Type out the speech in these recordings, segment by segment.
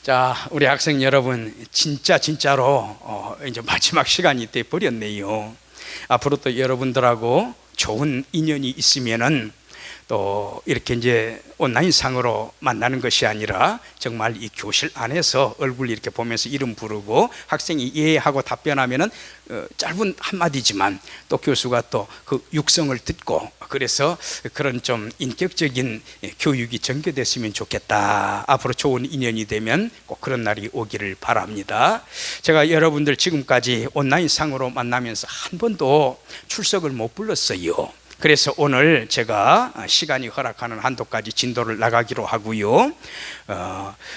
자, 우리 학생 여러분, 진짜로 이제 마지막 시간이 돼 버렸네요. 앞으로 또 여러분들하고 좋은 인연이 있으면은 또 이렇게 이제 온라인상으로 만나는 것이 아니라 정말 이 교실 안에서 얼굴 이렇게 보면서 이름 부르고 학생이 예 하고 답변하면은 짧은 한마디지만 또 교수가 또 그 육성을 듣고, 그래서 그런 좀 인격적인 교육이 전개됐으면 좋겠다. 앞으로 좋은 인연이 되면 꼭 그런 날이 오기를 바랍니다. 제가 여러분들 지금까지 온라인상으로 만나면서 한 번도 출석을 못 불렀어요. 그래서 오늘 제가 시간이 허락하는 한도까지 진도를 나가기로 하고요.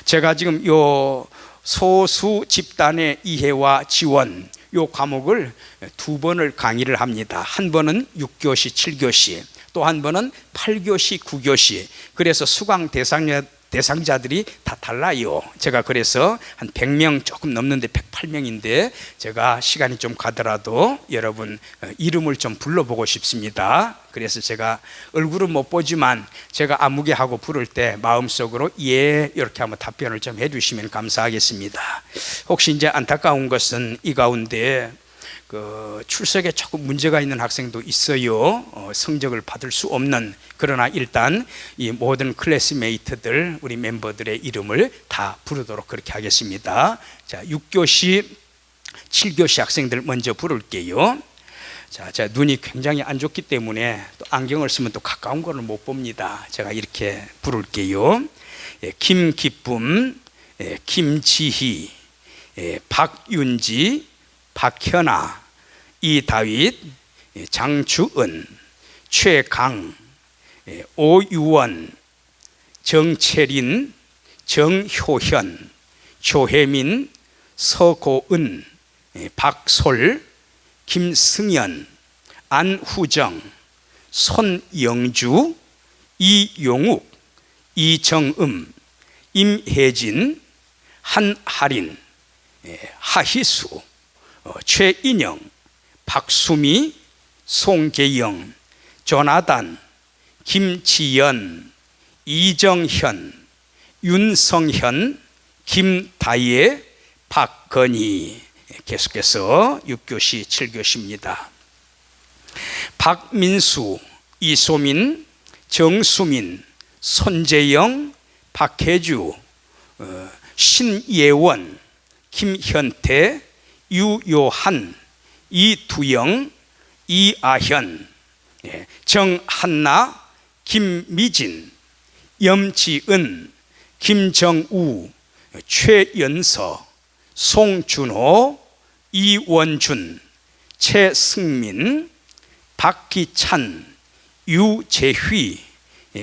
제가 지금 요 소수 집단의 이해와 지원 요 과목을 두 번을 강의를 합니다. 한 번은 6교시, 7교시, 또 한 번은 8교시, 9교시. 그래서 수강 대상자들이 다 달라요. 제가 그래서 한 100명 조금 넘는데 108명인데 제가 시간이 좀 가더라도 여러분 이름을 좀 불러보고 싶습니다. 그래서 제가 얼굴은 못 보지만 제가 아무개하고 부를 때 마음속으로 예 이렇게 한번 답변을 좀 해주시면 감사하겠습니다. 혹시 이제 안타까운 것은 이 가운데 출석에 조금 문제가 있는 학생도 있어요. 성적을 받을 수 없는. 그러나 일단 이 모든 클래스메이트들, 우리 멤버들의 이름을 다 부르도록 그렇게 하겠습니다. 자, 6교시, 7교시 학생들 먼저 부를게요. 자, 제가 눈이 굉장히 안 좋기 때문에 또 안경을 쓰면 또 가까운 거를 못 봅니다. 제가 이렇게 부를게요. 김기쁨, 김지희, 박윤지, 박현아, 이다윗, 장주은, 최강, 오유원, 정채린, 정효현, 조혜민, 서고은, 박솔, 김승연, 안후정, 손영주, 이용욱, 이정음, 임혜진, 한하린, 하희수, 최인영, 박수미, 송계영, 조나단, 김지연, 이정현, 윤성현, 김다예, 박건희. 계속해서 6교시, 7교시입니다. 박민수, 이소민, 정수민, 손재영, 박혜주, 신예원, 김현태, 유요한, 이두영, 이아현, 정한나, 김미진, 염지은, 김정우, 최연서, 송준호, 이원준, 최승민, 박기찬, 유재휘,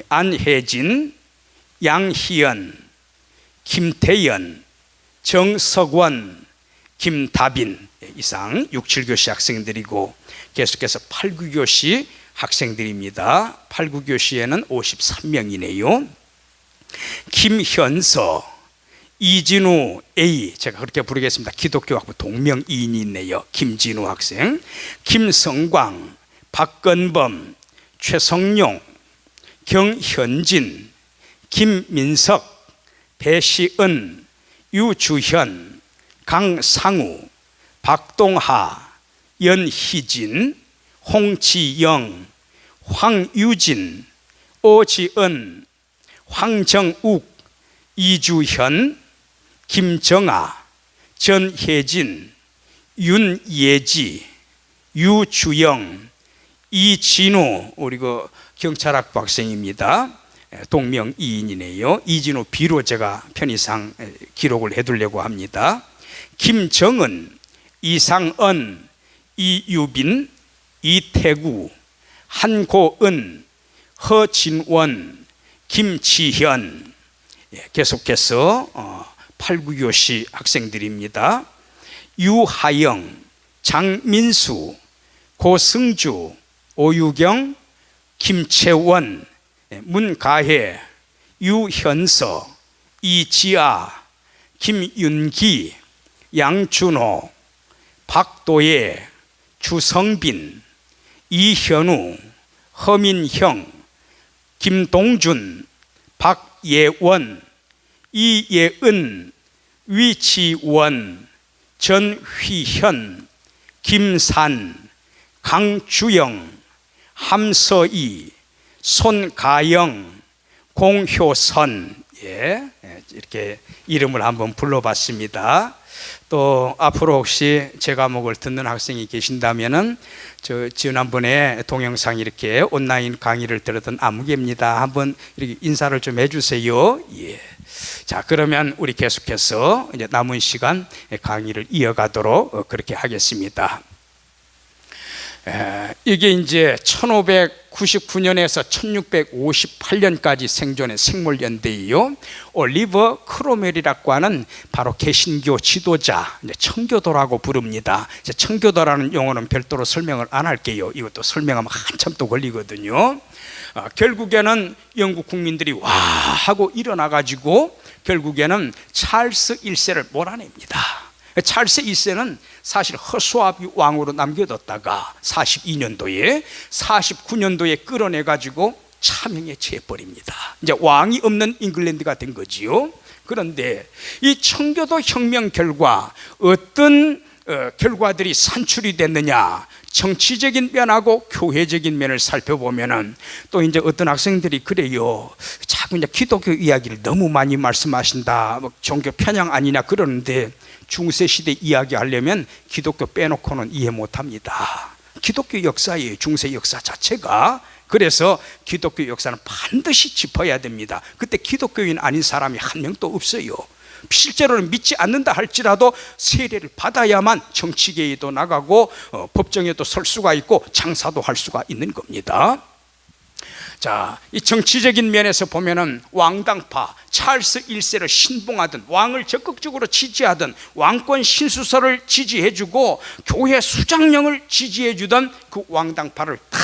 안혜진, 양희연, 김태연, 정석원, 김다빈. 이상 6, 7교시 학생들이고 계속해서 8, 9교시 학생들입니다. 8, 9교시에는 53명이네요. 김현서, 이진우 A, 제가 그렇게 부르겠습니다. 기독교학부 동명이인이 있네요. 김진우 학생, 김성광, 박건범, 최성용, 경현진, 김민석, 배시은, 유주현, 강상우, 박동하, 연희진, 홍지영, 황유진, 오지은, 황정욱, 이주현, 김정아, 전혜진, 윤예지, 유주영, 이진우, 우리 경찰학부 학생입니다. 동명이인이네요. 이진우 B로 제가 편의상 기록을 해두려고 합니다. 김정은, 이상은, 이유빈, 이태구, 한고은, 허진원, 김지현. 계속해서 8, 9교시 학생들입니다. 유하영, 장민수, 고승주, 오유경, 김채원, 문가혜, 유현서, 이지아, 김윤기, 양준호, 박도예, 주성빈, 이현우, 허민형, 김동준, 박예원, 이예은, 위치원, 전휘현, 김산, 강주영, 함서희, 손가영, 공효선, 이렇게 이름을 한번 불러봤습니다. 또 앞으로 혹시 제 과목을 듣는 학생이 계신다면은 지난번에 동영상 이렇게 온라인 강의를 들었던 아무개입니다. 한번 이렇게 인사를 좀 해주세요. 자, 그러면 우리 계속해서 이제 남은 시간 강의를 이어가도록 그렇게 하겠습니다. 이게 이제 1599년에서 1658년까지 생존한 생물연대이요. 올리버 크로멜이라고 하는 바로 개신교 지도자, 청교도라고 부릅니다. 청교도라는 용어는 별도로 설명을 안 할게요. 이것도 설명하면 한참 또 걸리거든요. 결국에는 영국 국민들이 와 하고 일어나가지고 결국에는 찰스 1세를 몰아냅니다. 찰스 1세는 사실 허수아비 왕으로 남겨뒀다가 42년도에 49년도에 끌어내가지고 차명에 처해버립니다. 이제 왕이 없는 잉글랜드가 된 거지요. 그런데 이 청교도 혁명 결과 어떤 결과들이 산출이 됐느냐, 정치적인 면하고 교회적인 면을 살펴보면은 또 이제 어떤 학생들이 그래요. 자꾸 이제 기독교 이야기를 너무 많이 말씀하신다, 뭐 종교 편향 아니냐 그러는데 중세 시대 이야기하려면 기독교 빼놓고는 이해 못합니다. 기독교 역사의 중세 역사 자체가. 그래서 기독교 역사는 반드시 짚어야 됩니다. 그때 기독교인 아닌 사람이 한 명도 없어요. 실제로는 믿지 않는다 할지라도 세례를 받아야만 정치계에도 나가고 법정에도 설 수가 있고 장사도 할 수가 있는 겁니다. 자, 이 정치적인 면에서 보면은 왕당파, 찰스 1세를 신봉하던, 왕을 적극적으로 지지하던, 왕권 신수설을 지지해주고 교회 수장령을 지지해주던 그 왕당파를 다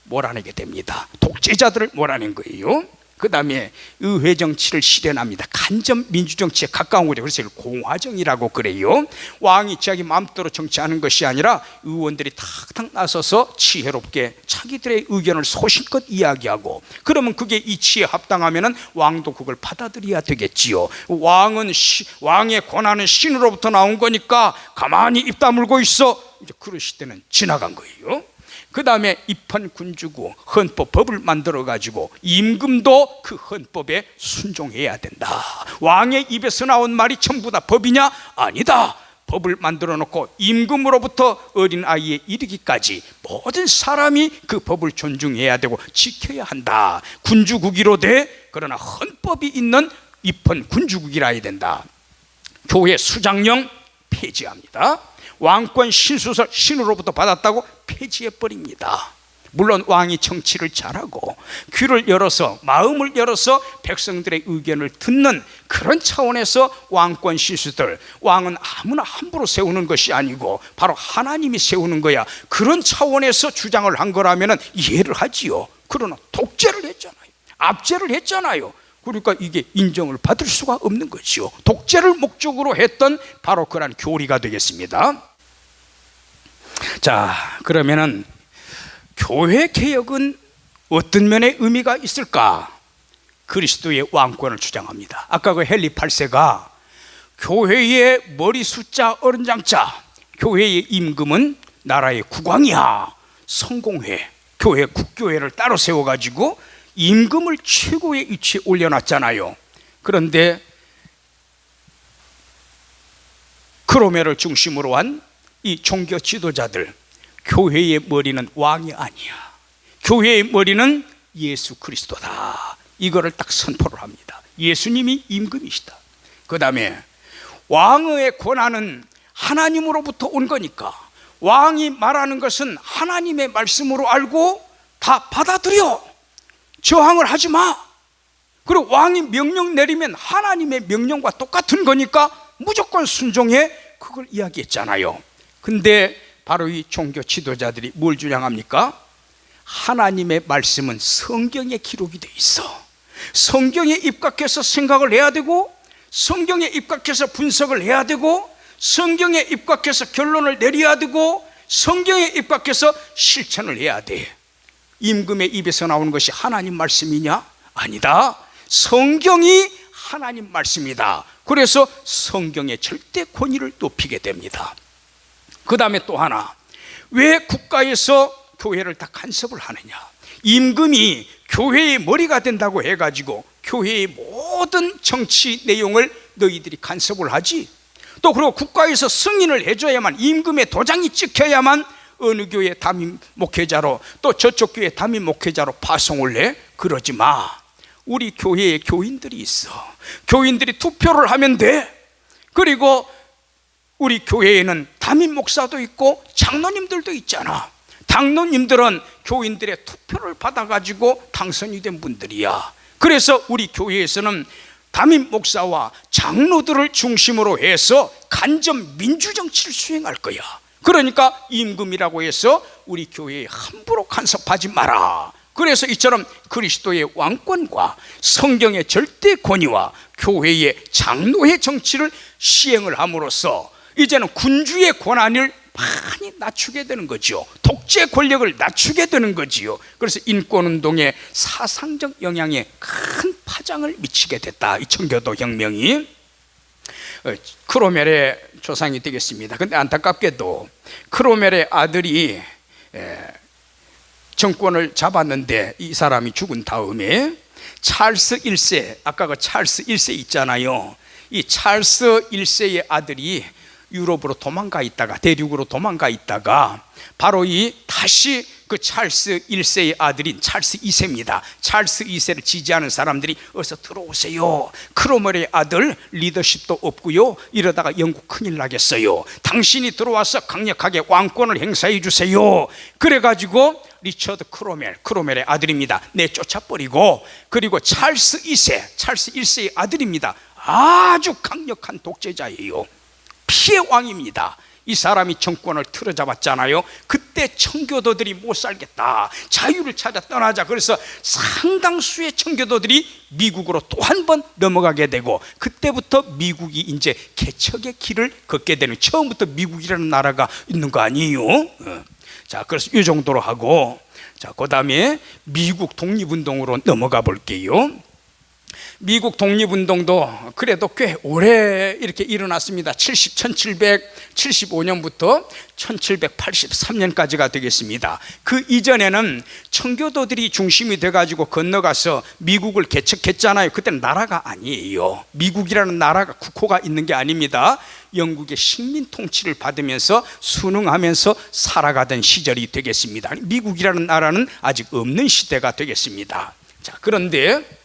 몰아내게 됩니다. 독재자들을 몰아낸 거예요. 그 다음에 의회 정치를 실현합니다. 간접 민주정치에 가까운 거죠. 그래서 이걸 공화정이라고 그래요. 왕이 자기 마음대로 정치하는 것이 아니라 의원들이 탁탁 나서서 지혜롭게 자기들의 의견을 소신껏 이야기하고, 그러면 그게 이치에 합당하면은 왕도 그걸 받아들여야 되겠지요. 왕의 권한은 신으로부터 나온 거니까 가만히 입 다물고 있어. 이제 그런 시대는 지나간 거예요. 그 다음에 입헌군주고 헌법, 법을 만들어가지고 임금도 그 헌법에 순종해야 된다. 왕의 입에서 나온 말이 전부 다 법이냐? 아니다. 법을 만들어 놓고 임금으로부터 어린아이에 이르기까지 모든 사람이 그 법을 존중해야 되고 지켜야 한다. 군주국이로 돼. 그러나 헌법이 있는 입헌군주국이라 해야 된다. 교회 수장령 폐지합니다. 왕권 신수설 신으로부터 받았다고 폐지해버립니다. 물론 왕이 정치를 잘하고 귀를 열어서, 마음을 열어서 백성들의 의견을 듣는 그런 차원에서 왕권 신수들, 왕은 아무나 함부로 세우는 것이 아니고 바로 하나님이 세우는 거야, 그런 차원에서 주장을 한 거라면 이해를 하지요. 그러나 독재를 했잖아요. 압제를 했잖아요. 그러니까 이게 인정을 받을 수가 없는 거지요. 독재를 목적으로 했던 바로 그런 교리가 되겠습니다. 자, 그러면은 교회 개혁은 어떤 면에 의미가 있을까? 그리스도의 왕권을 주장합니다. 아까 그 헨리 8세가 교회의 머리 숫자 어른장자, 교회의 임금은 나라의 국왕이야, 성공회, 교회 국교회를 따로 세워가지고 임금을 최고의 위치에 올려놨잖아요. 그런데 크로멜을 중심으로 한 이 종교 지도자들, 교회의 머리는 왕이 아니야, 교회의 머리는 예수 그리스도다, 이거를 딱 선포를 합니다. 예수님이 임금이시다. 그 다음에 왕의 권한은 하나님으로부터 온 거니까 왕이 말하는 것은 하나님의 말씀으로 알고 다 받아들여. 저항을 하지 마. 그리고 왕이 명령 내리면 하나님의 명령과 똑같은 거니까 무조건 순종해. 그걸 이야기했잖아요. 근데 바로 이 종교 지도자들이 뭘 주장합니까? 하나님의 말씀은 성경에 기록이 돼 있어. 성경에 입각해서 생각을 해야 되고, 성경에 입각해서 분석을 해야 되고, 성경에 입각해서 결론을 내려야 되고, 성경에 입각해서 실천을 해야 돼. 임금의 입에서 나오는 것이 하나님 말씀이냐? 아니다. 성경이 하나님 말씀이다. 그래서 성경의 절대 권위를 높이게 됩니다. 그 다음에 또 하나, 왜 국가에서 교회를 다 간섭을 하느냐? 임금이 교회의 머리가 된다고 해가지고 교회의 모든 정치 내용을 너희들이 간섭을 하지? 또 그리고 국가에서 승인을 해줘야만, 임금의 도장이 찍혀야만 어느 교회 담임 목회자로 또 저쪽 교회 담임 목회자로 파송을 해? 그러지 마. 우리 교회에 교인들이 있어. 교인들이 투표를 하면 돼. 그리고 우리 교회에는 담임 목사도 있고 장로님들도 있잖아. 장로님들은 교인들의 투표를 받아가지고 당선이 된 분들이야. 그래서 우리 교회에서는 담임 목사와 장로들을 중심으로 해서 간접 민주정치를 수행할 거야. 그러니까 임금이라고 해서 우리 교회에 함부로 간섭하지 마라. 그래서 이처럼 그리스도의 왕권과 성경의 절대 권위와 교회의 장로의 정치를 시행을 함으로써 이제는 군주의 권한을 많이 낮추게 되는 거죠. 독재 권력을 낮추게 되는 거지요. 그래서 인권운동의 사상적 영향에 큰 파장을 미치게 됐다, 이 청교도 혁명이. 크로멜의 조상이 되겠습니다. 근데 안타깝게도 크로멜의 아들이 정권을 잡았는데 이 사람이 죽은 다음에 찰스 1세, 아까 그 찰스 1세 있잖아요. 이 찰스 1세의 아들이 유럽으로 도망가 있다가, 대륙으로 도망가 있다가 바로 이 다시 그 찰스 1세의 아들인 찰스 2세입니다. 찰스 2세를 지지하는 사람들이 어서 들어오세요. 크로멜의 아들 리더십도 없고요. 이러다가 영국 큰일 나겠어요. 당신이 들어와서 강력하게 왕권을 행사해 주세요. 그래가지고 리처드 크로멜의 아들입니다. 내쫓아버리고, 그리고 찰스 2세, 찰스 1세의 아들입니다. 아주 강력한 독재자예요. 피해 왕입니다. 이 사람이 정권을 틀어잡았잖아요. 그때 청교도들이 못 살겠다, 자유를 찾아 떠나자. 그래서 상당수의 청교도들이 미국으로 또 한 번 넘어가게 되고, 그때부터 미국이 이제 개척의 길을 걷게 되는, 처음부터 미국이라는 나라가 있는 거 아니에요? 자, 그래서 이 정도로 하고, 자, 그 다음에 미국 독립운동으로 넘어가 볼게요. 미국 독립운동도 그래도 꽤 오래 이렇게 일어났습니다. 1775년부터 1783년까지가 되겠습니다. 그 이전에는 청교도들이 중심이 돼가지고 건너가서 미국을 개척했잖아요. 그때는 나라가 아니에요. 미국이라는 나라가, 국호가 있는 게 아닙니다. 영국의 식민 통치를 받으면서 순응하면서 살아가던 시절이 되겠습니다. 미국이라는 나라는 아직 없는 시대가 되겠습니다. 자, 그런데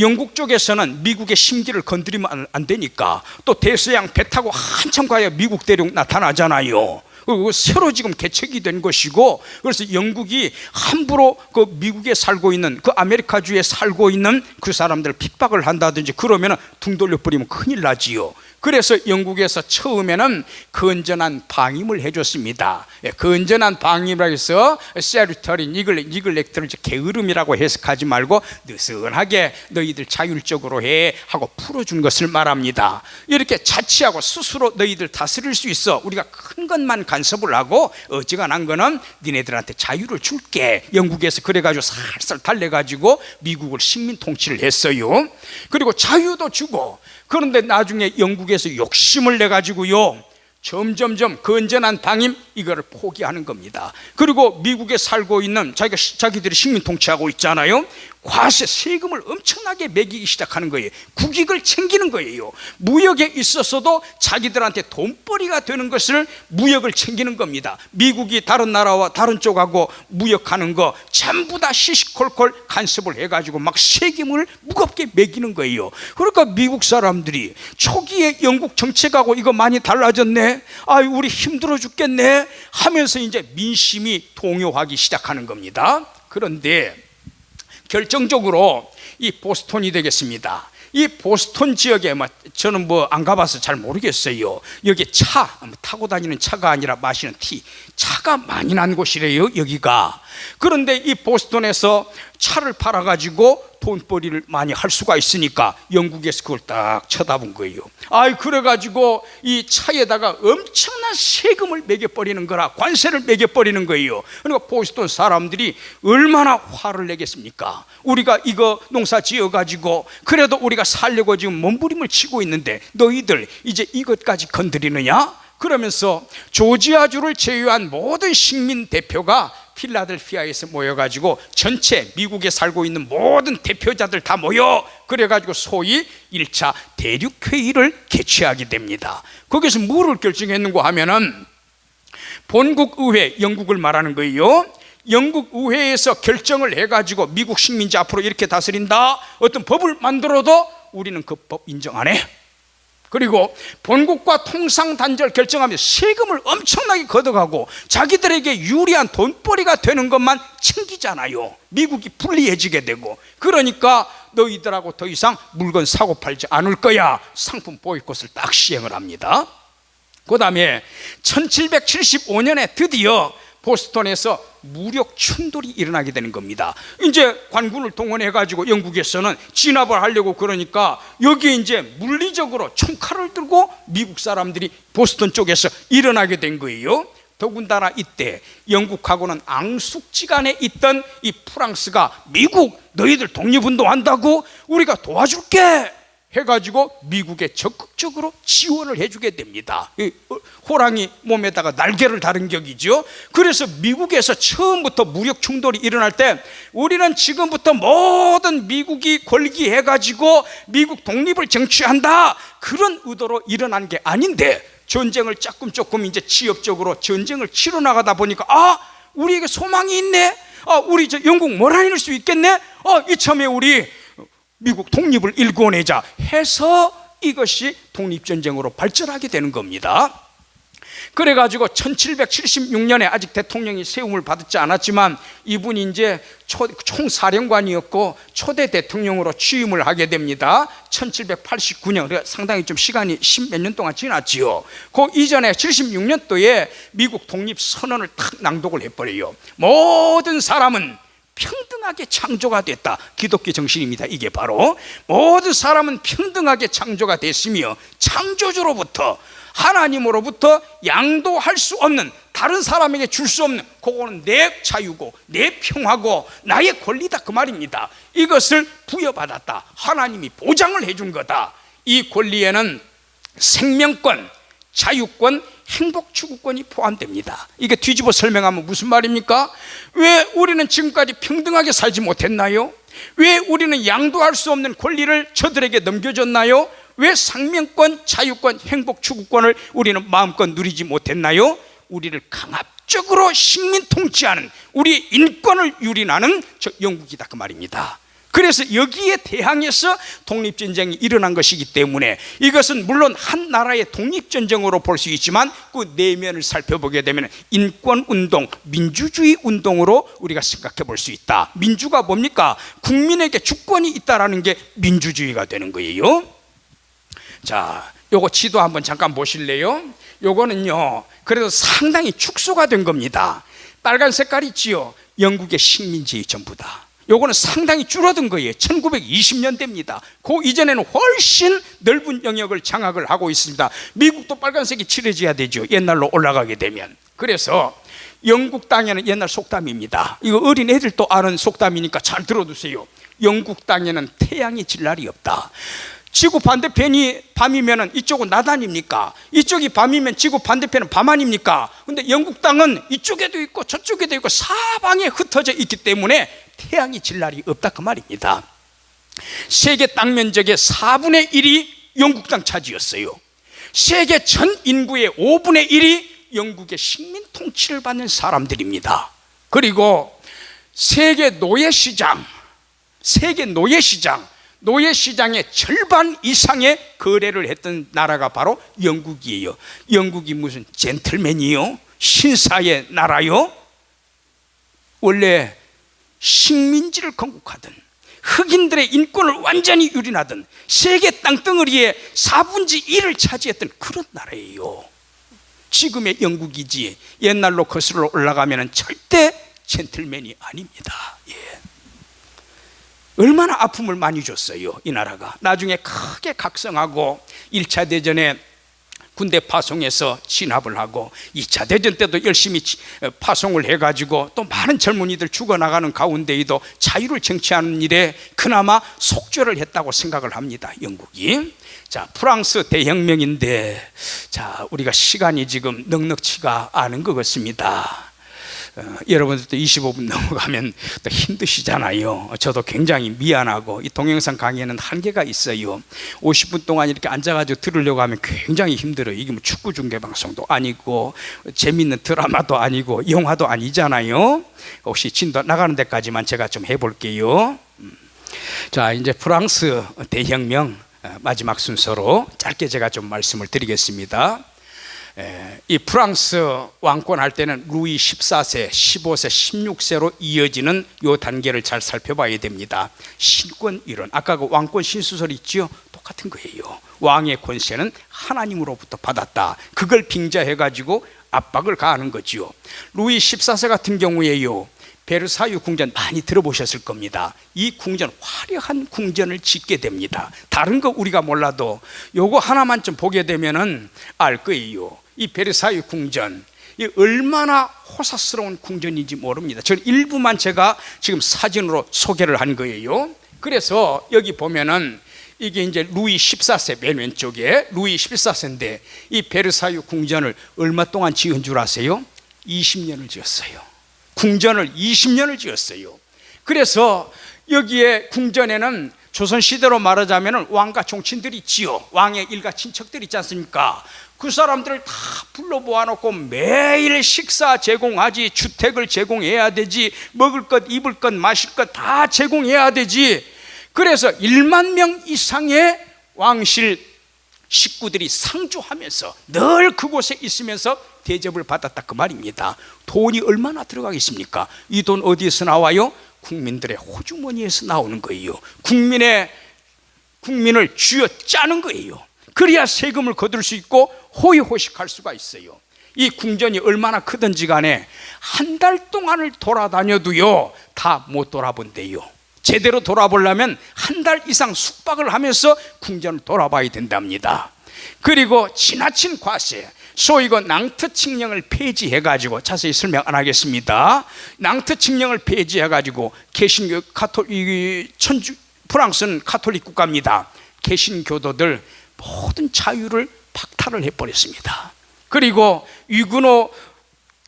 영국 쪽에서는 미국의 심기를 건드리면 안 되니까 또 대서양 배 타고 한참 가야 미국 대륙 나타나잖아요. 그리고 새로 지금 개척이 된 것이고, 그래서 영국이 함부로 그 미국에 살고 있는, 그 아메리카주에 살고 있는 그 사람들 핍박을 한다든지 그러면 등 돌려버리면 큰일 나지요. 그래서 영국에서 처음에는 건전한 방임을 해줬습니다. 건전한 방임이라고 해서 셀리터리 니글렉트를 게으름이라고 해석하지 말고 느슨하게 너희들 자율적으로 해 하고 풀어준 것을 말합니다. 이렇게 자치하고 스스로 너희들 다스릴 수 있어. 우리가 큰 것만 간섭을 하고 어지간한 거는 니네들한테 자유를 줄게. 영국에서 그래가지고 살살 달래가지고 미국을 식민 통치를 했어요. 그리고 자유도 주고. 그런데 나중에 영국에서 욕심을 내가지고요, 점점점 건전한 방임 이거를 포기하는 겁니다. 그리고 미국에 살고 있는 자기들이 식민 통치하고 있잖아요. 과세, 세금을 엄청나게 매기기 시작하는 거예요. 국익을 챙기는 거예요. 무역에 있어서도 자기들한테 돈벌이가 되는 것을 무역을 챙기는 겁니다. 미국이 다른 나라와 다른 쪽하고 무역하는 거 전부 다 시시콜콜 간섭을 해가지고 막 세금을 무겁게 매기는 거예요. 그러니까 미국 사람들이 초기에 영국 정책하고 이거 많이 달라졌네, 아유 우리 힘들어 죽겠네 하면서 이제 민심이 동요하기 시작하는 겁니다. 그런데 결정적으로 이 보스턴이 되겠습니다. 이 보스턴 지역에 저는 안 가봐서 잘 모르겠어요. 여기 차 타고 다니는 차가 아니라 마시는 티, 차가 많이 난 곳이래요. 여기가 그런데 이 보스턴에서 차를 팔아가지고 돈벌이를 많이 할 수가 있으니까 영국에서 그걸 딱 쳐다본 거예요. 그래가지고 이 차에다가 엄청난 세금을 매겨버리는 거라, 관세를 매겨버리는 거예요. 그러니까 보스턴 사람들이 얼마나 화를 내겠습니까? 우리가 이거 농사 지어가지고 그래도 우리가 살려고 지금 몸부림을 치고 있는데 너희들 이제 이것까지 건드리느냐? 그러면서 조지아주를 제외한 모든 식민 대표가 필라델피아에서 모여가지고 전체 미국에 살고 있는 모든 대표자들 다 모여, 그래가지고 소위 1차 대륙회의를 개최하게 됩니다. 거기서 뭐를 결정했는가 하면은 본국의회, 영국을 말하는 거예요. 영국 의회에서 결정을 해가지고 미국 식민지 앞으로 이렇게 다스린다, 어떤 법을 만들어도 우리는 그 법 인정 안 해. 그리고 본국과 통상단절 결정하며 세금을 엄청나게 걷어가고 자기들에게 유리한 돈벌이가 되는 것만 챙기잖아요. 미국이 불리해지게 되고, 그러니까 너희들하고 더 이상 물건 사고 팔지 않을 거야. 상품 보이콧을 딱 시행을 합니다. 그 다음에 1775년에 드디어 보스턴에서 무력 충돌이 일어나게 되는 겁니다. 이제 관군을 동원해가지고 영국에서는 진압을 하려고 그러니까 여기에 이제 물리적으로 총칼을 들고 미국 사람들이 보스턴 쪽에서 일어나게 된 거예요. 더군다나 이때 영국하고는 앙숙지간에 있던 이 프랑스가 미국 너희들 독립운동한다고 우리가 도와줄게 해가지고 미국에 적극적으로 지원을 해주게 됩니다. 호랑이 몸에다가 날개를 다른 격이죠. 그래서 미국에서 처음부터 무력 충돌이 일어날 때 우리는 지금부터 모든 미국이 권리해가지고 미국 독립을 쟁취한다, 그런 의도로 일어난 게 아닌데, 전쟁을 조금 이제 지역적으로 전쟁을 치러 나가다 보니까 우리에게 소망이 있네, 우리 저 영국 몰아낼 수 있겠네, 이참에 우리 미국 독립을 일궈내자 해서 이것이 독립전쟁으로 발전하게 되는 겁니다. 그래가지고 1776년에 아직 대통령이 세움을 받지 않았지만 이분이 이제 총사령관이었고 초대 대통령으로 취임을 하게 됩니다. 1789년, 그러니까 상당히 좀 시간이 10몇 년 동안 지났지요. 그 이전에 76년도에 미국 독립선언을 탁 낭독을 해버려요. 모든 사람은 평등하게 창조가 됐다. 기독교 정신입니다. 이게 바로 모든 사람은 평등하게 창조가 됐으며 창조주로부터, 하나님으로부터 양도할 수 없는, 다른 사람에게 줄 수 없는, 그거는 내 자유고 내 평화고 나의 권리다, 그 말입니다. 이것을 부여받았다. 하나님이 보장을 해준 거다. 이 권리에는 생명권, 자유권, 행복 추구권이 포함됩니다. 이게 뒤집어 설명하면 무슨 말입니까? 왜 우리는 지금까지 평등하게 살지 못했나요? 왜 우리는 양도할 수 없는 권리를 저들에게 넘겨줬나요? 왜 생명권, 자유권, 행복 추구권을 우리는 마음껏 누리지 못했나요? 우리를 강압적으로 식민 통치하는, 우리 인권을 유린하는 저 영국이다, 그 말입니다. 그래서 여기에 대항해서 독립전쟁이 일어난 것이기 때문에 이것은 물론 한 나라의 독립전쟁으로 볼 수 있지만 그 내면을 살펴보게 되면 인권운동, 민주주의 운동으로 우리가 생각해 볼 수 있다. 민주가 뭡니까? 국민에게 주권이 있다라는 게 민주주의가 되는 거예요. 자, 요거 지도 한번 잠깐 보실래요? 요거는요, 그래도 상당히 축소가 된 겁니다. 빨간 색깔 있지요? 영국의 식민지의 전부다. 요거는 상당히 줄어든 거예요. 1920년대입니다. 그 이전에는 훨씬 넓은 영역을 장악을 하고 있습니다. 미국도 빨간색이 칠해져야 되죠, 옛날로 올라가게 되면. 그래서 영국 땅에는, 옛날 속담입니다, 이거 어린 애들도 아는 속담이니까 잘 들어두세요. 영국 땅에는 태양이 질 날이 없다. 지구 반대편이 밤이면 이쪽은 낮 아닙니까? 이쪽이 밤이면 지구 반대편은 밤 아닙니까? 근데 영국 땅은 이쪽에도 있고 저쪽에도 있고 사방에 흩어져 있기 때문에 태양이 질 날이 없다, 그 말입니다. 세계 땅 면적의 4분의 1이 영국 땅 차지였어요. 세계 전 인구의 5분의 1이 영국의 식민 통치를 받는 사람들입니다. 그리고 세계 노예시장, 노예시장의 절반 이상의 거래를 했던 나라가 바로 영국이에요. 영국이 무슨 젠틀맨이요? 신사의 나라요? 원래 식민지를 건국하던, 흑인들의 인권을 완전히 유린하던, 세계 땅덩어리의 4분의 1을 차지했던 그런 나라예요. 지금의 영국이지 옛날로 거슬러 올라가면 절대 젠틀맨이 아닙니다. 예. 얼마나 아픔을 많이 줬어요, 이 나라가. 나중에 크게 각성하고 1차 대전에 군대 파송해서 진압을 하고 2차 대전 때도 열심히 파송을 해가지고 또 많은 젊은이들 죽어나가는 가운데에도 자유를 쟁취하는 일에 그나마 속죄를 했다고 생각을 합니다, 영국이. 자, 프랑스 대혁명인데, 자, 우리가 시간이 지금 넉넉치가 않은 것 같습니다. 여러분들도 25분 넘어가면 또 힘드시잖아요. 저도 굉장히 미안하고 이 동영상 강의에는 한계가 있어요. 50분 동안 이렇게 앉아가지고 들으려고 하면 굉장히 힘들어요. 이게 뭐 축구 중계 방송도 아니고 재밌는 드라마도 아니고 영화도 아니잖아요. 혹시 진도 나가는 데까지만 제가 좀 해볼게요. 자, 이제 프랑스 대혁명 마지막 순서로 짧게 제가 좀 말씀을 드리겠습니다. 이 프랑스 왕권 할 때는 루이 14세, 15세, 16세로 이어지는 이 단계를 잘 살펴봐야 됩니다. 신권 이론, 아까 그 왕권 신수설 있죠? 똑같은 거예요. 왕의 권세는 하나님으로부터 받았다. 그걸 빙자해 가지고 압박을 가하는 거죠. 루이 14세 같은 경우에요, 베르사유 궁전 많이 들어보셨을 겁니다. 이 궁전, 화려한 궁전을 짓게 됩니다. 다른 거 우리가 몰라도 요거 하나만 좀 보게 되면은 알 거예요. 이 베르사유 궁전, 이 얼마나 호사스러운 궁전인지 모릅니다. 저는 일부만 제가 지금 사진으로 소개를 한 거예요. 그래서 여기 보면은 이게 이제 루이 14세 맨 왼쪽에 루이 14세인데 이 베르사유 궁전을 얼마 동안 지은 줄 아세요? 20년을 지었어요. 궁전을 20년을 지었어요. 그래서 여기에 궁전에는 조선시대로 말하자면 왕과 종친들이 있지요. 왕의 일가 친척들 있지 않습니까? 그 사람들을 다 불러 모아놓고 매일 식사 제공하지, 주택을 제공해야 되지, 먹을 것, 입을 것, 마실 것 다 제공해야 되지. 그래서 1만 명 이상의 왕실 식구들이 상주하면서 늘 그곳에 있으면서 대접을 받았다, 그 말입니다. 돈이 얼마나 들어가겠습니까? 이 돈 어디에서 나와요? 국민들의 호주머니에서 나오는 거예요. 국민을 쥐어 짜는 거예요. 그래야 세금을 거둘 수 있고 호의호식할 수가 있어요. 이 궁전이 얼마나 크든지 간에 한 달 동안을 돌아다녀도요 다 못 돌아본대요. 제대로 돌아보려면 한 달 이상 숙박을 하면서 궁전을 돌아봐야 된답니다. 그리고 지나친 과세, 소위 그 낭트 칙령을 폐지해가지고, 자세히 설명 안 하겠습니다. 낭트 칙령을 폐지해가지고 개신교 프랑스는 카톨릭 국가입니다. 개신교도들 모든 자유를 박탈을 해버렸습니다. 그리고 위구노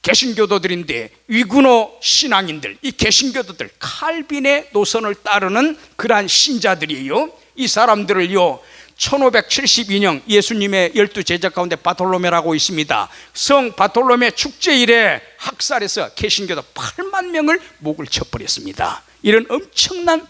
개신교도들인데 위구노 신앙인들, 이 개신교도들 칼빈의 노선을 따르는 그러한 신자들이에요. 이 사람들을요 1572년 예수님의 12제자 가운데 바톨로메라고 있습니다. 성 바톨로메 축제일에 학살해서 개신교도 8만 명을 목을 쳐버렸습니다. 이런 엄청난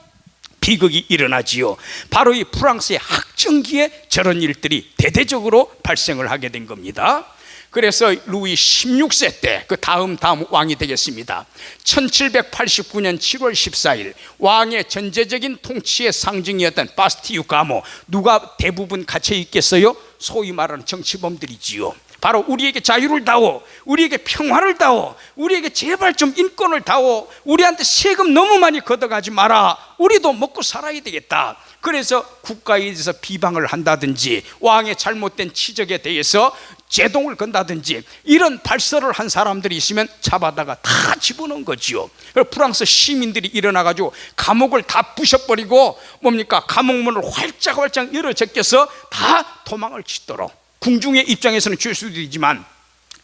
비극이 일어나지요. 바로 이 프랑스의 학정기에 저런 일들이 대대적으로 발생을 하게 된 겁니다. 그래서 루이 16세 때 그 다음 왕이 되겠습니다. 1789년 7월 14일 왕의 전제적인 통치의 상징이었던 바스티유 가모, 누가 대부분 갇혀 있겠어요? 소위 말하는 정치범들이지요. 바로 우리에게 자유를 다오, 우리에게 평화를 다오, 우리에게 제발 좀 인권을 다오, 우리한테 세금 너무 많이 걷어가지 마라, 우리도 먹고 살아야 되겠다. 그래서 국가에 대해서 비방을 한다든지 왕의 잘못된 치적에 대해서 제동을 건다든지 이런 발설을 한 사람들이 있으면 잡아다가 다 집어넣은 거지요. 그래서 프랑스 시민들이 일어나가지고 감옥을 다 부셔버리고 뭡니까? 감옥문을 활짝활짝 열어 제껴서 다 도망을 치도록, 궁중의 입장에서는 죄수들이지만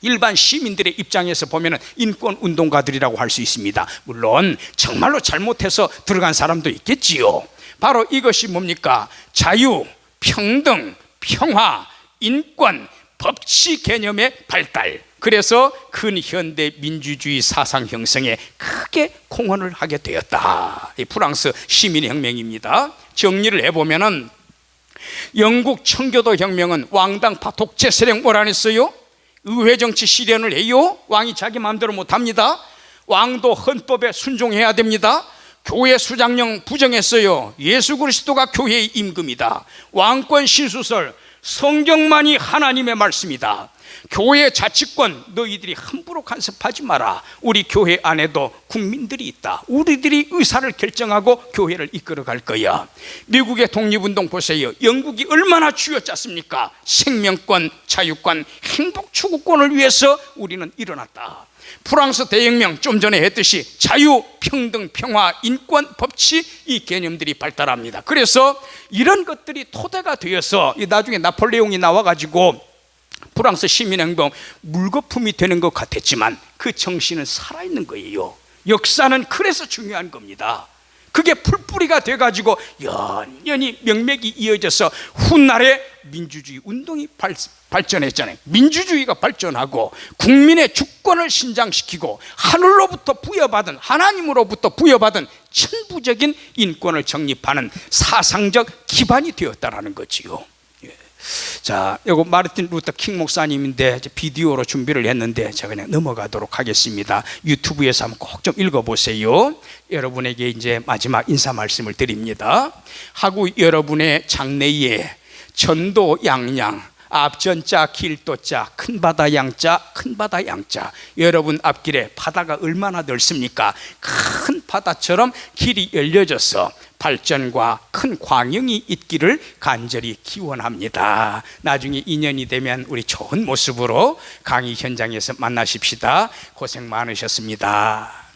일반 시민들의 입장에서 보면 인권운동가들이라고 할 수 있습니다. 물론 정말로 잘못해서 들어간 사람도 있겠지요. 바로 이것이 뭡니까? 자유, 평등, 평화, 인권, 법치 개념의 발달. 그래서 근현대 민주주의 사상 형성에 크게 공헌을 하게 되었다. 이 프랑스 시민혁명입니다. 정리를 해보면은 영국 청교도 혁명은 왕당파 독재 세력 뭘 안 했어요? 의회 정치 실현을 해요. 왕이 자기 마음대로 못합니다. 왕도 헌법에 순종해야 됩니다. 교회 수장령 부정했어요. 예수 그리스도가 교회의 임금이다. 왕권 신수설, 성경만이 하나님의 말씀이다. 교회 자치권 너희들이 함부로 간섭하지 마라. 우리 교회 안에도 국민들이 있다. 우리들이 의사를 결정하고 교회를 이끌어 갈 거야. 미국의 독립운동 보세요. 영국이 얼마나 쥐어짰습니까? 생명권, 자유권, 행복 추구권을 위해서 우리는 일어났다. 프랑스 대혁명 좀 전에 했듯이 자유, 평등, 평화, 인권, 법치 이 개념들이 발달합니다. 그래서 이런 것들이 토대가 되어서 나중에 나폴레옹이 나와가지고 프랑스 시민행동 물거품이 되는 것 같았지만 그 정신은 살아있는 거예요. 역사는 그래서 중요한 겁니다. 그게 풀뿌리가 돼가지고 연연히 명맥이 이어져서 훗날에 민주주의 운동이 발전했잖아요. 민주주의가 발전하고 국민의 주권을 신장시키고 하늘로부터 부여받은, 하나님으로부터 부여받은 천부적인 인권을 정립하는 사상적 기반이 되었다라는 거지요. 자, 이거 마르틴 루터 킹 목사님인데 비디오로 준비를 했는데 제가 그냥 넘어가도록 하겠습니다. 유튜브에서 한번 꼭 좀 읽어보세요. 여러분에게 이제 마지막 인사 말씀을 드립니다. 하고 여러분의 장래에 전도 양양, 앞전자 길도자, 큰 바다 양자, 큰 바다 양자. 여러분 앞길에 바다가 얼마나 넓습니까? 큰 바다처럼 길이 열려져서 발전과 큰 광영이 있기를 간절히 기원합니다. 나중에 인연이 되면 우리 좋은 모습으로 강의 현장에서 만나십시다. 고생 많으셨습니다.